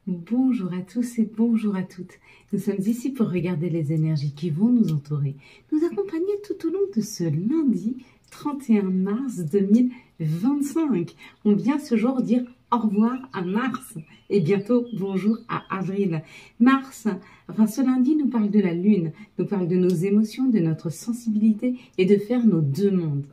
Bonjour à tous et bonjour à toutes. Nous sommes ici pour regarder les énergies qui vont nous entourer, nous accompagner tout au long de ce lundi 31 mars 2025. On vient ce jour dire au revoir à Mars et bientôt bonjour à Avril. Mars, ce lundi nous parle de la Lune, nous parle de nos émotions, de notre sensibilité et de faire nos demandes.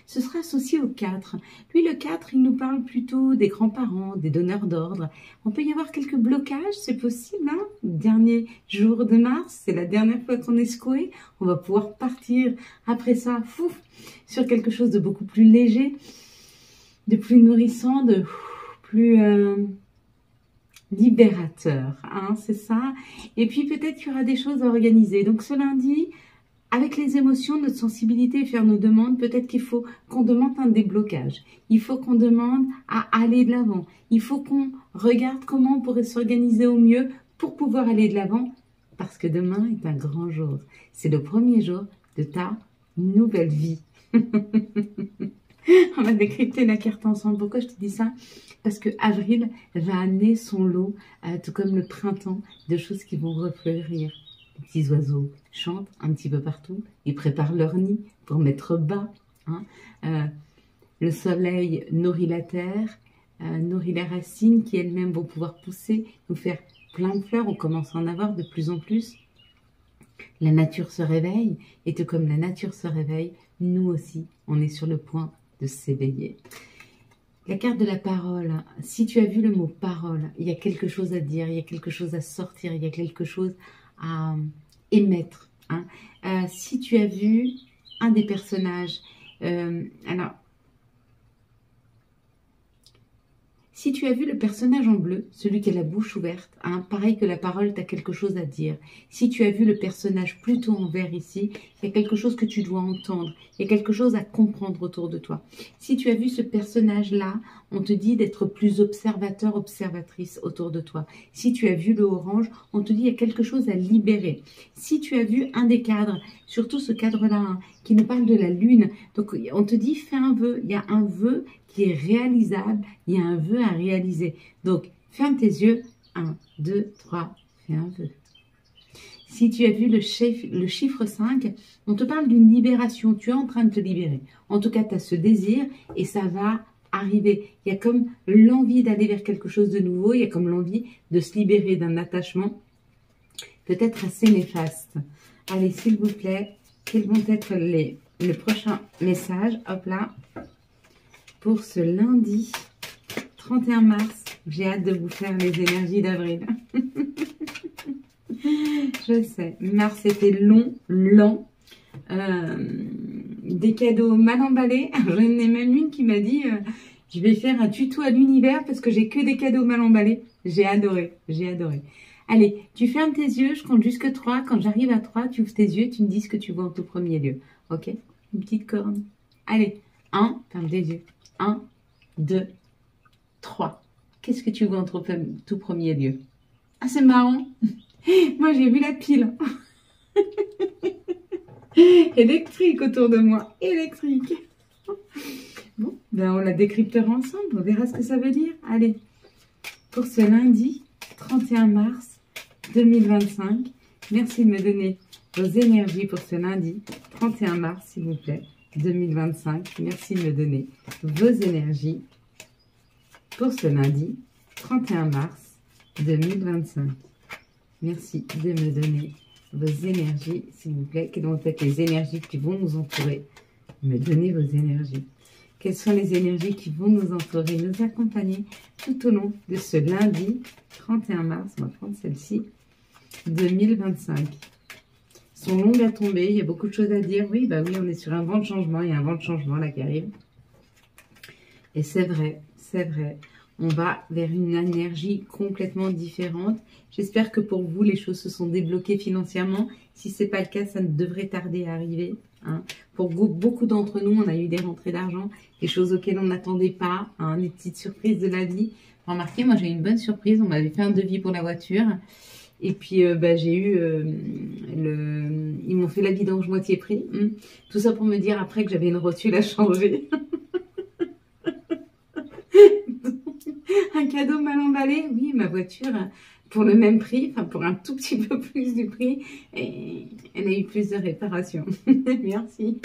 Ce sera associé au 4. Lui, le 4, il nous parle plutôt des grands-parents, des donneurs d'ordre. On peut y avoir quelques blocages, c'est possible. Dernier jour de Mars, c'est la dernière fois qu'on est secoué. On va pouvoir partir après ça, sur quelque chose de beaucoup plus léger, de plus nourrissant, de plus libérateur, c'est ça. Et puis peut-être qu'il y aura des choses à organiser. Donc ce lundi, avec les émotions, notre sensibilité et faire nos demandes, peut-être qu'il faut qu'on demande un déblocage. Il faut qu'on demande à aller de l'avant. Il faut qu'on regarde comment on pourrait s'organiser au mieux pour pouvoir aller de l'avant. Parce que demain est un grand jour. C'est le premier jour de ta nouvelle vie. On va décrypter la carte ensemble. Pourquoi je te dis ça? Parce que avril va amener son lot, tout comme le printemps, de choses qui vont refleurir. Les petits oiseaux chantent un petit peu partout. Ils préparent leur nid pour mettre bas. Le soleil nourrit la terre, nourrit les racines qui elles-mêmes vont pouvoir pousser, nous faire plein de fleurs. On commence à en avoir de plus en plus. La nature se réveille et tout comme la nature se réveille, nous aussi, on est sur le point de s'éveiller. La carte de la parole, si tu as vu le mot parole, il y a quelque chose à dire, il y a quelque chose à sortir, il y a quelque chose à émettre. Si tu as vu un des personnages, si tu as vu le personnage en bleu, celui qui a la bouche ouverte, pareil que la parole, tu as quelque chose à dire. Si tu as vu le personnage plutôt en vert ici, il y a quelque chose que tu dois entendre. Il y a quelque chose à comprendre autour de toi. Si tu as vu ce personnage-là, on te dit d'être plus observateur, observatrice autour de toi. Si tu as vu le orange, on te dit il y a quelque chose à libérer. Si tu as vu un des cadres, surtout ce cadre-là, qui nous parle de la lune, donc on te dit fais un vœu. Il y a un vœu qui est réalisable, il y a un vœu à réaliser. Donc, ferme tes yeux. 1, 2, 3, fais un vœu. Si tu as vu le chiffre 5, on te parle d'une libération. Tu es en train de te libérer. En tout cas, tu as ce désir et ça va arriver. Il y a comme l'envie d'aller vers quelque chose de nouveau. Il y a comme l'envie de se libérer d'un attachement peut-être assez néfaste. Allez, s'il vous plaît, quels vont être le prochain message? Hop là. Pour ce lundi 31 mars, j'ai hâte de vous faire les énergies d'avril. Je sais, mars était long, lent, des cadeaux mal emballés. J'en ai même une qui m'a dit je vais faire un tuto à l'univers parce que j'ai que des cadeaux mal emballés. J'ai adoré, j'ai adoré. Allez, tu fermes tes yeux, je compte jusque 3. Quand j'arrive à 3, tu ouvres tes yeux, tu me dis ce que tu vois en tout premier lieu. Ok? Une petite corne. Allez, 1, ferme tes yeux. 1, 2, 3. Qu'est-ce que tu vois en tout premier lieu? Ah, c'est marrant. Moi, j'ai vu la pile. Électrique autour de moi. Électrique. Bon, ben on la décryptera ensemble. On verra ce que ça veut dire. Allez, pour ce lundi 31 mars 2025, merci de me donner vos énergies pour ce lundi 31 mars, s'il vous plaît. 2025. Merci de me donner vos énergies pour ce lundi 31 mars 2025. Merci de me donner vos énergies, s'il vous plaît. Quelles vont être les énergies qui vont nous entourer? Me donner vos énergies. Quelles sont les énergies qui vont nous entourer, nous accompagner tout au long de ce lundi 31 mars, on va prendre celle-ci, 2025. Sont longues à tomber, il y a beaucoup de choses à dire. Oui, bah oui, on est sur un vent de changement, il y a un vent de changement là qui arrive. Et c'est vrai, on va vers une énergie complètement différente. J'espère que pour vous, les choses se sont débloquées financièrement. Si ce n'est pas le cas, ça ne devrait tarder à arriver. Pour beaucoup d'entre nous, on a eu des rentrées d'argent, des choses auxquelles on n'attendait pas, des petites surprises de la vie. Remarquez, moi j'ai eu une bonne surprise, on m'avait fait un devis pour la voiture. Et puis, j'ai eu ils m'ont fait la vidange moitié prix. Tout ça pour me dire après que j'avais une rotule à changer. Un cadeau mal emballé? Oui, ma voiture, pour le même prix, enfin pour un tout petit peu plus du prix, et elle a eu plus de réparations. Merci.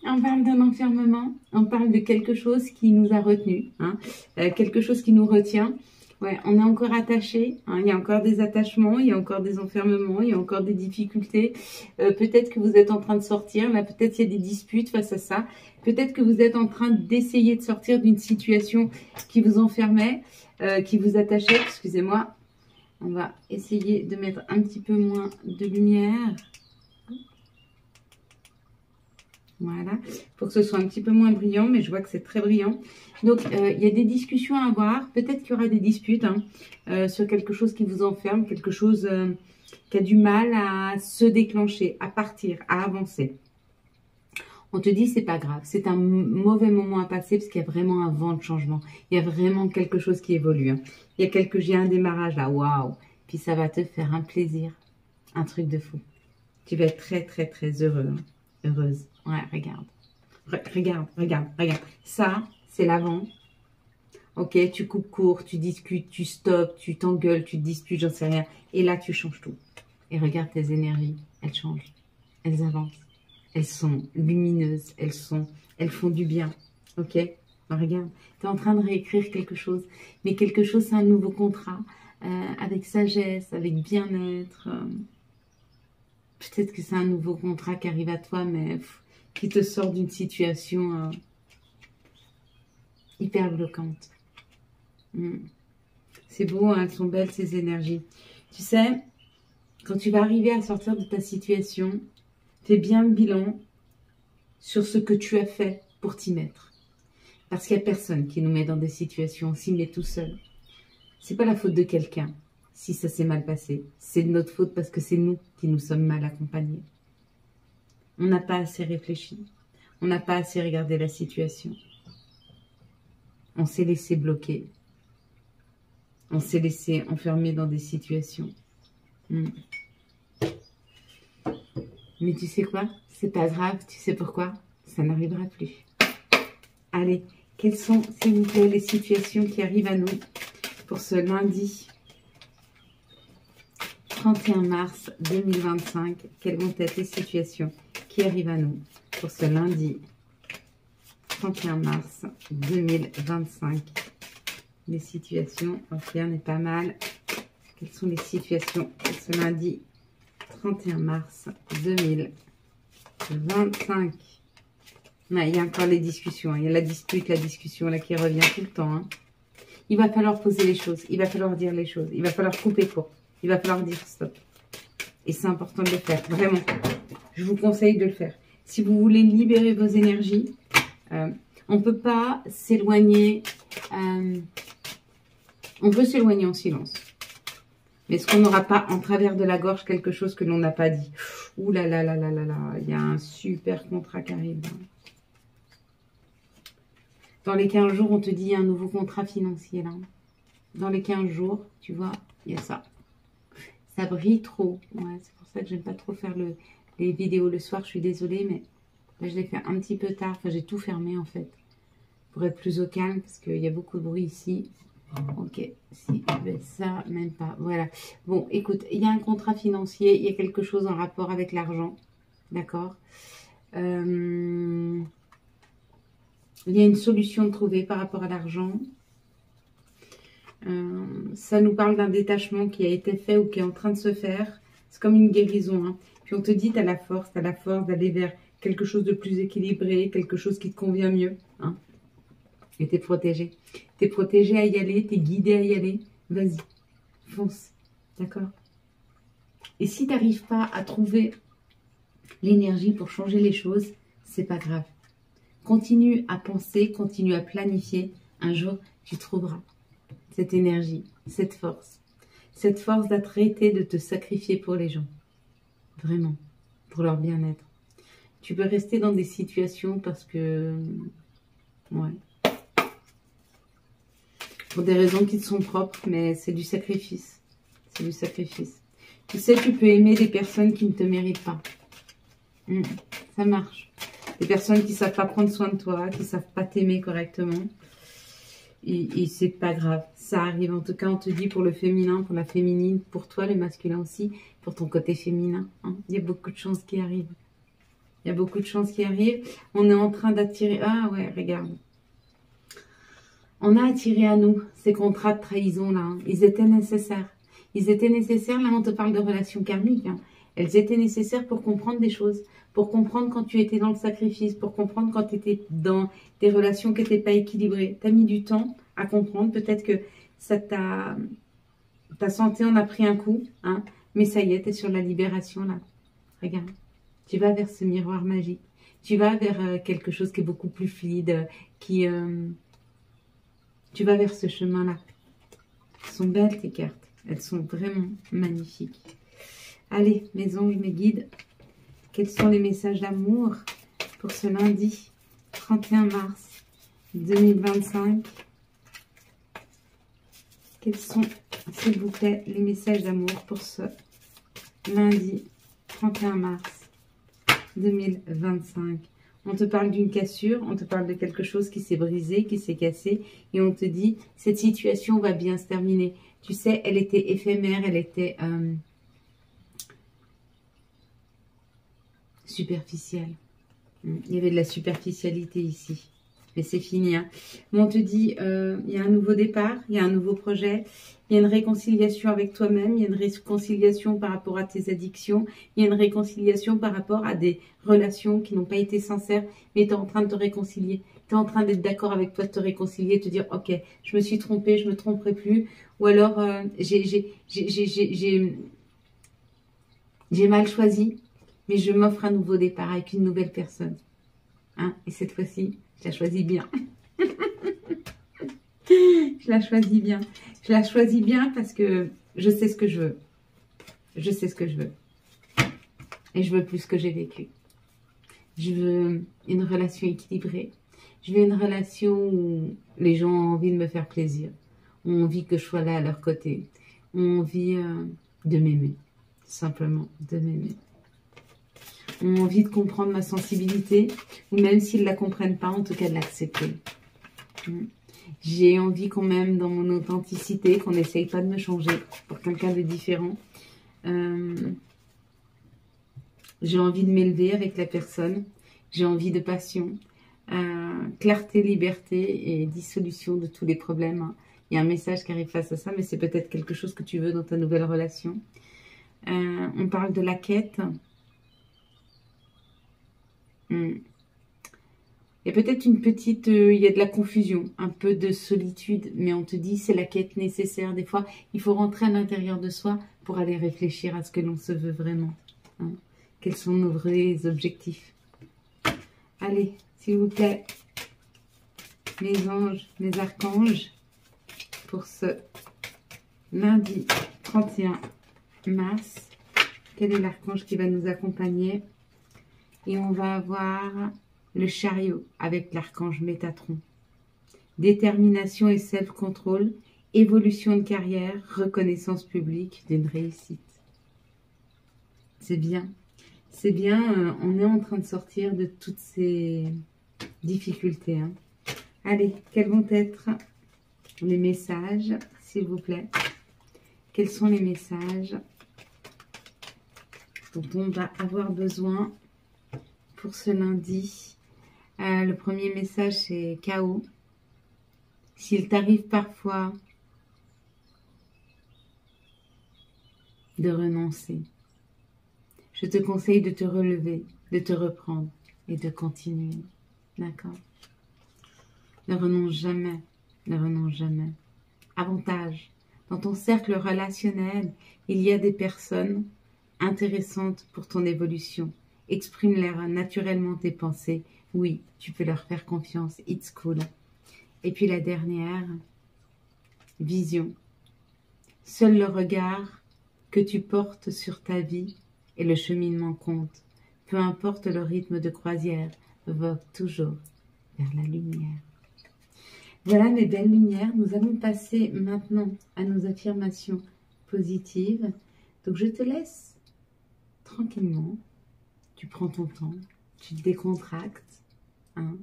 On parle d'un enfermement, on parle de quelque chose qui nous a retenus, hein, quelque chose qui nous retient. Ouais, on est encore attaché, hein, il y a encore des attachements, il y a encore des enfermements, il y a encore des difficultés. Peut-être que vous êtes en train de sortir, là peut-être il y a des disputes face à ça. Peut-être que vous êtes en train d'essayer de sortir d'une situation qui vous enfermait, qui vous attachait. Excusez-moi, on va essayer de mettre un petit peu moins de lumière. Voilà, pour que ce soit un petit peu moins brillant, mais je vois que c'est très brillant. Donc, il y a des discussions à avoir. Peut-être qu'il y aura des disputes hein, sur quelque chose qui vous enferme, quelque chose qui a du mal à se déclencher, à partir, à avancer. On te dit, c'est pas grave, c'est un mauvais moment à passer parce qu'il y a vraiment un vent de changement. Il y a vraiment quelque chose qui évolue. Hein. J'ai un démarrage là, waouh. Puis ça va te faire un plaisir, un truc de fou. Tu vas être très, très, très heureux, hein. Heureuse. Ouais, regarde. Regarde. Ça, c'est l'avant. Ok, tu coupes court, tu discutes, tu stops, tu t'engueules, tu te disputes, j'en sais rien. Et là, tu changes tout. Et regarde tes énergies, elles changent. Elles avancent. Elles sont lumineuses. Elles font du bien. Ok, regarde. Tu es en train de réécrire quelque chose. Mais quelque chose, c'est un nouveau contrat. Avec sagesse, avec bien-être. Peut-être que c'est un nouveau contrat qui arrive à toi, mais qui te sort d'une situation hyper bloquante. C'est beau, hein, elles sont belles ces énergies. Tu sais, quand tu vas arriver à sortir de ta situation, fais bien le bilan sur ce que tu as fait pour t'y mettre. Parce qu'il n'y a personne qui nous met dans des situations, on s'y met tout seul. C'est pas la faute de quelqu'un. Si ça s'est mal passé, c'est de notre faute parce que c'est nous qui nous sommes mal accompagnés. On n'a pas assez réfléchi. On n'a pas assez regardé la situation. On s'est laissé bloquer. On s'est laissé enfermer dans des situations. Mais tu sais quoi? C'est pas grave. Tu sais pourquoi? Ça n'arrivera plus. Allez, quelles sont, s'il vous plaît, les situations qui arrivent à nous pour ce lundi 31 mars 2025, quelles vont être les situations qui arrivent à nous pour ce lundi 31 mars 2025. Les situations, ok, on est pas mal. Quelles sont les situations pour ce lundi 31 mars 2025? Ouais, il y a encore les discussions, il y a la dispute, la discussion là qui revient tout le temps. Hein. Il va falloir poser les choses, il va falloir dire les choses, il va falloir couper court. Il va falloir dire stop. Et c'est important de le faire, vraiment. Je vous conseille de le faire. Si vous voulez libérer vos énergies, on ne peut pas s'éloigner. On peut s'éloigner en silence. Mais est-ce qu'on n'aura pas en travers de la gorge quelque chose que l'on n'a pas dit? Ouh là là là là là là. Il y a un super contrat qui arrive. Dans les 15 jours, on te dit il y a un nouveau contrat financier là. Dans les 15 jours, tu vois, il y a ça. Ça brille trop. Ouais, c'est pour ça que j'aime pas trop faire les vidéos le soir. Je suis désolée, mais là, je l'ai fait un petit peu tard. Enfin, j'ai tout fermé, en fait. Pour être plus au calme, parce qu'il y a beaucoup de bruit ici. Ok, si, ben ça, même pas. Voilà. Bon, écoute, il y a un contrat financier. Il y a quelque chose en rapport avec l'argent. D'accord. Il y a une solution de trouver par rapport à l'argent. Ça nous parle d'un détachement qui a été fait ou qui est en train de se faire. C'est comme une guérison. Hein. Puis on te dit, tu as la force d'aller vers quelque chose de plus équilibré, quelque chose qui te convient mieux. Hein. Et tu es protégé. Tu es protégé à y aller, tu es guidé à y aller. Vas-y, fonce. D'accord? Et si tu n'arrives pas à trouver l'énergie pour changer les choses, c'est pas grave. Continue à penser, continue à planifier. Un jour, tu trouveras cette énergie, cette force d'arrêter de te sacrifier pour les gens. Vraiment, pour leur bien-être. Tu peux rester dans des situations parce que... Ouais. Pour des raisons qui te sont propres, mais c'est du sacrifice. C'est du sacrifice. Tu sais, tu peux aimer des personnes qui ne te méritent pas. Ça marche. Des personnes qui ne savent pas prendre soin de toi, qui ne savent pas t'aimer correctement. Et c'est pas grave, ça arrive. En tout cas, on te dit pour le féminin, pour la féminine, pour toi, le masculin aussi, pour ton côté féminin. Hein. Il y a beaucoup de chances qui arrivent. Il y a beaucoup de chances qui arrivent. On est en train d'attirer... Ah ouais, regarde. On a attiré à nous ces contrats de trahison là. Hein. Ils étaient nécessaires. Ils étaient nécessaires. Là, on te parle de relations karmiques. Hein. Elles étaient nécessaires pour comprendre des choses. Pour comprendre quand tu étais dans le sacrifice. Pour comprendre quand tu étais dans des relations qui n'étaient pas équilibrées. Tu as mis du temps à comprendre. Peut-être que ça ta santé en a pris un coup. Hein. Mais ça y est, tu es sur la libération là. Regarde. Tu vas vers ce miroir magique. Tu vas vers quelque chose qui est beaucoup plus fluide. Tu vas vers ce chemin-là. Elles sont belles tes cartes. Elles sont vraiment magnifiques. Allez, mes anges, mes guides. Quels sont les messages d'amour pour ce lundi 31 mars 2025? Quels sont, s'il vous plaît, les messages d'amour pour ce lundi 31 mars 2025? On te parle d'une cassure, on te parle de quelque chose qui s'est brisé, qui s'est cassé, et on te dit, cette situation va bien se terminer. Tu sais, elle était éphémère, elle était superficielle. Il y avait de la superficialité ici. Mais c'est fini. Hein. Mais on te dit, il y a un nouveau départ, il y a un nouveau projet, il y a une réconciliation avec toi-même, il y a une réconciliation par rapport à tes addictions, il y a une réconciliation par rapport à des relations qui n'ont pas été sincères, mais tu es en train de te réconcilier. Tu es en train d'être d'accord avec toi, de te réconcilier, de te dire, ok, je me suis trompée, je ne me tromperai plus. Ou alors, j'ai mal choisi, mais je m'offre un nouveau départ avec une nouvelle personne. Hein, et cette fois-ci, je la choisis bien. Je la choisis bien. Je la choisis bien parce que je sais ce que je veux. Je sais ce que je veux. Et je veux plus que j'ai vécu. Je veux une relation équilibrée. Je veux une relation où les gens ont envie de me faire plaisir. Ont envie que je sois là à leur côté. Ont envie de m'aimer. Simplement de m'aimer. Ont envie de comprendre ma sensibilité, ou même s'ils ne la comprennent pas, en tout cas de l'accepter. J'ai envie qu'on m'aime dans mon authenticité, qu'on n'essaye pas de me changer pour quelqu'un de différent. J'ai envie de m'élever avec la personne. J'ai envie de passion, clarté, liberté et dissolution de tous les problèmes. Hein. Il y a un message qui arrive face à ça, mais c'est peut-être quelque chose que tu veux dans ta nouvelle relation. On parle de la quête. Il y a peut-être une petite, il y a de la confusion, un peu de solitude, mais on te dit c'est la quête nécessaire. Des fois, il faut rentrer à l'intérieur de soi pour aller réfléchir à ce que l'on se veut vraiment. Hein. Quels sont nos vrais objectifs? Allez, s'il vous plaît, mes anges, mes archanges, pour ce lundi 31 mars, quel est l'archange qui va nous accompagner? Et on va avoir le chariot avec l'archange Métatron. Détermination et self-control, évolution de carrière, reconnaissance publique d'une réussite. C'est bien. C'est bien, on est en train de sortir de toutes ces difficultés. Hein. Allez, quels vont être les messages, s'il vous plaît? Quels sont les messages dont on va avoir besoin pour ce lundi? Le premier message, c'est chaos. S'il t'arrive parfois de renoncer, je te conseille de te relever, de te reprendre et de continuer. D'accord? Ne renonce jamais. Ne renonce jamais. Avantage. Dans ton cercle relationnel, il y a des personnes intéressantes pour ton évolution. Exprime-leur naturellement tes pensées. Oui, tu peux leur faire confiance. It's cool. Et puis la dernière, vision. Seul le regard que tu portes sur ta vie et le cheminement compte. Peu importe le rythme de croisière, vogue toujours vers la lumière. Voilà mes belles lumières. Nous allons passer maintenant à nos affirmations positives. Donc je te laisse tranquillement. Tu prends ton temps, tu te décontractes. Hein.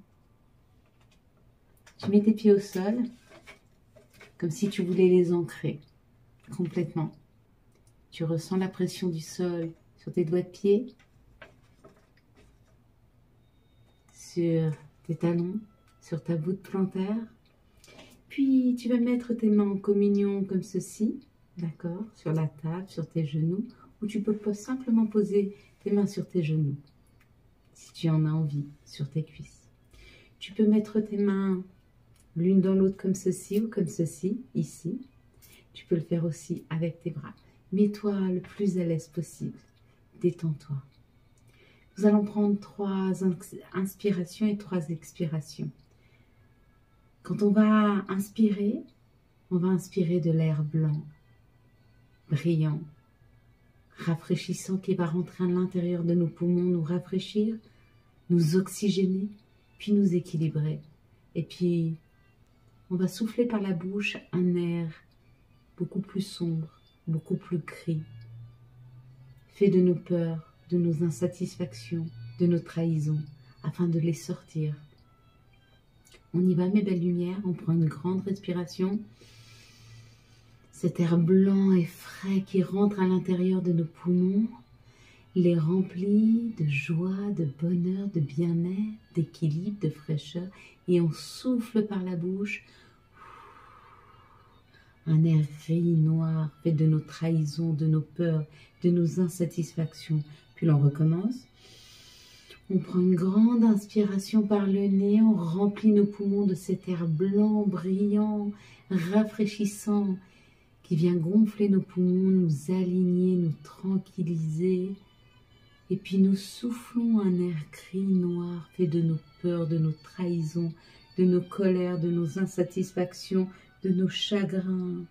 Tu mets tes pieds au sol, comme si tu voulais les ancrer complètement. Tu ressens la pression du sol sur tes doigts de pied, sur tes talons, sur ta voûte plantaire. Puis tu vas mettre tes mains en communion comme ceci, d'accord, sur la table, sur tes genoux, ou tu peux simplement poser tes mains sur tes genoux, si tu en as envie, sur tes cuisses. Tu peux mettre tes mains l'une dans l'autre comme ceci ou comme ceci, ici. Tu peux le faire aussi avec tes bras. Mets-toi le plus à l'aise possible. Détends-toi. Nous allons prendre 3 inspirations et 3 expirations. Quand on va inspirer de l'air blanc, brillant, rafraîchissant qui va rentrer à l'intérieur de nos poumons, nous rafraîchir, nous oxygéner, puis nous équilibrer. Et puis, on va souffler par la bouche un air beaucoup plus sombre, beaucoup plus gris, fait de nos peurs, de nos insatisfactions, de nos trahisons, afin de les sortir. On y va, mes belles lumières, on prend une grande respiration. Cet air blanc et frais qui rentre à l'intérieur de nos poumons, les remplit de joie, de bonheur, de bien-être, d'équilibre, de fraîcheur. Et on souffle par la bouche un air gris, noir, fait de nos trahisons, de nos peurs, de nos insatisfactions. Puis l'on recommence. On prend une grande inspiration par le nez, on remplit nos poumons de cet air blanc, brillant, rafraîchissant, qui vient gonfler nos poumons, nous aligner, nous tranquilliser. Et puis nous soufflons un air gris, noir, fait de nos peurs, de nos trahisons, de nos colères, de nos insatisfactions, de nos chagrins.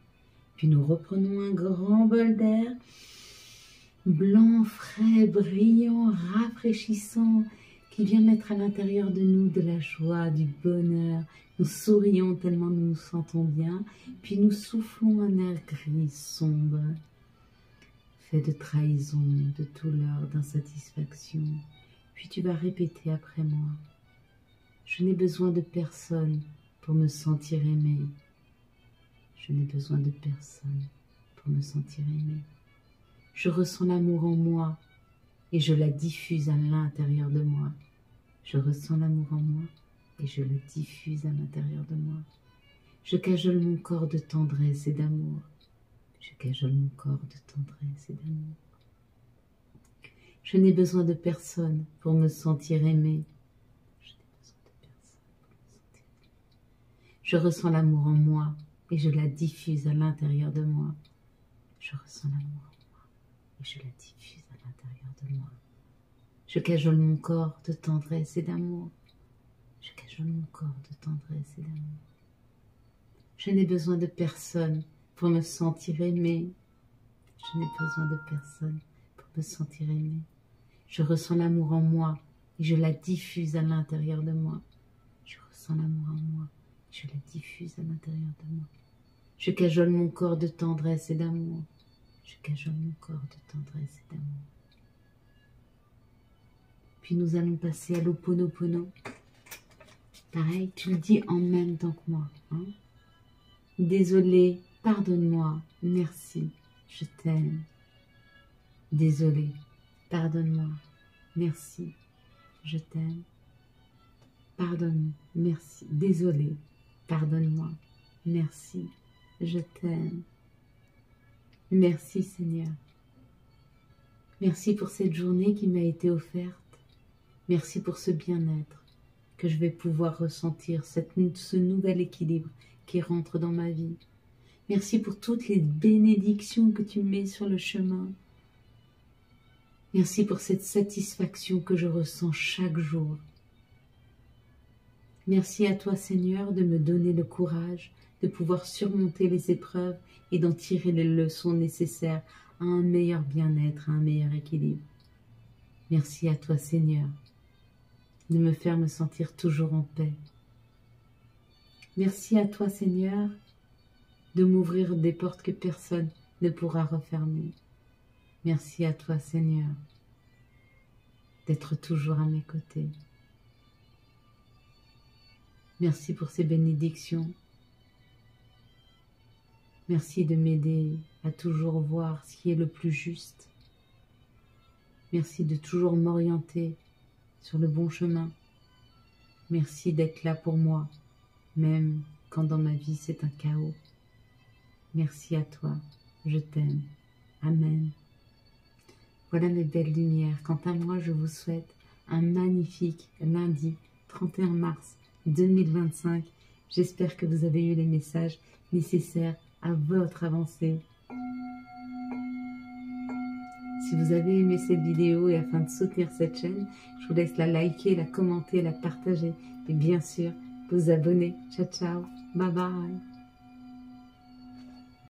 Puis nous reprenons un grand bol d'air, blanc, frais, brillant, rafraîchissant, qui vient mettre à l'intérieur de nous de la joie, du bonheur. Nous sourions tellement nous nous sentons bien. Puis nous soufflons un air gris, sombre, fait de trahison, de douleur, d'insatisfaction. Puis tu vas répéter après moi. Je n'ai besoin de personne pour me sentir aimé. Je n'ai besoin de personne pour me sentir aimé. Je ressens l'amour en moi et je la diffuse à l'intérieur de moi. Je ressens l'amour en moi et je le diffuse à l'intérieur de moi. Je cajole mon corps de tendresse et d'amour. Je cajole mon corps de tendresse et d'amour. Je n'ai besoin de personne pour me sentir aimé. Je n'ai besoin de personne pour me sentir aimé. Je ressens l'amour en moi et je la diffuse à l'intérieur de moi. Je ressens l'amour en moi et je la diffuse à l'intérieur de moi. Je cajole mon corps de tendresse et d'amour. Je cajole mon corps de tendresse et d'amour. Je n'ai besoin de personne pour me sentir aimé. Je n'ai besoin de personne pour me sentir aimé. Je ressens l'amour en moi et je la diffuse à l'intérieur de moi. Je ressens l'amour en moi et je la diffuse à l'intérieur de moi. Je cajole mon corps de tendresse et d'amour. Je cajole mon corps de tendresse et d'amour. Puis nous allons passer à l'Ho'oponopono. Pareil, tu le dis en même temps que moi. Hein? Désolé, pardonne-moi, merci, je t'aime. Désolé, pardonne-moi, merci, je t'aime. Pardonne, merci, désolé, pardonne-moi, merci, je t'aime. Merci Seigneur. Merci pour cette journée qui m'a été offerte. Merci pour ce bien-être que je vais pouvoir ressentir, ce nouvel équilibre qui rentre dans ma vie. Merci pour toutes les bénédictions que tu mets sur le chemin. Merci pour cette satisfaction que je ressens chaque jour. Merci à toi Seigneur de me donner le courage de pouvoir surmonter les épreuves et d'en tirer les leçons nécessaires à un meilleur bien-être, à un meilleur équilibre. Merci à toi Seigneur de me faire me sentir toujours en paix. Merci à toi Seigneur de m'ouvrir des portes que personne ne pourra refermer. Merci à toi Seigneur d'être toujours à mes côtés. Merci pour ces bénédictions. Merci de m'aider à toujours voir ce qui est le plus juste. Merci de toujours m'orienter sur le bon chemin. Merci d'être là pour moi, même quand dans ma vie c'est un chaos. Merci à toi, je t'aime. Amen. Voilà mes belles lumières. Quant à moi, je vous souhaite un magnifique lundi 31 mars 2025. J'espère que vous avez eu les messages nécessaires à votre avancée. Si vous avez aimé cette vidéo et afin de soutenir cette chaîne, je vous laisse la liker, la commenter, la partager et bien sûr vous abonner. Ciao, ciao, bye bye.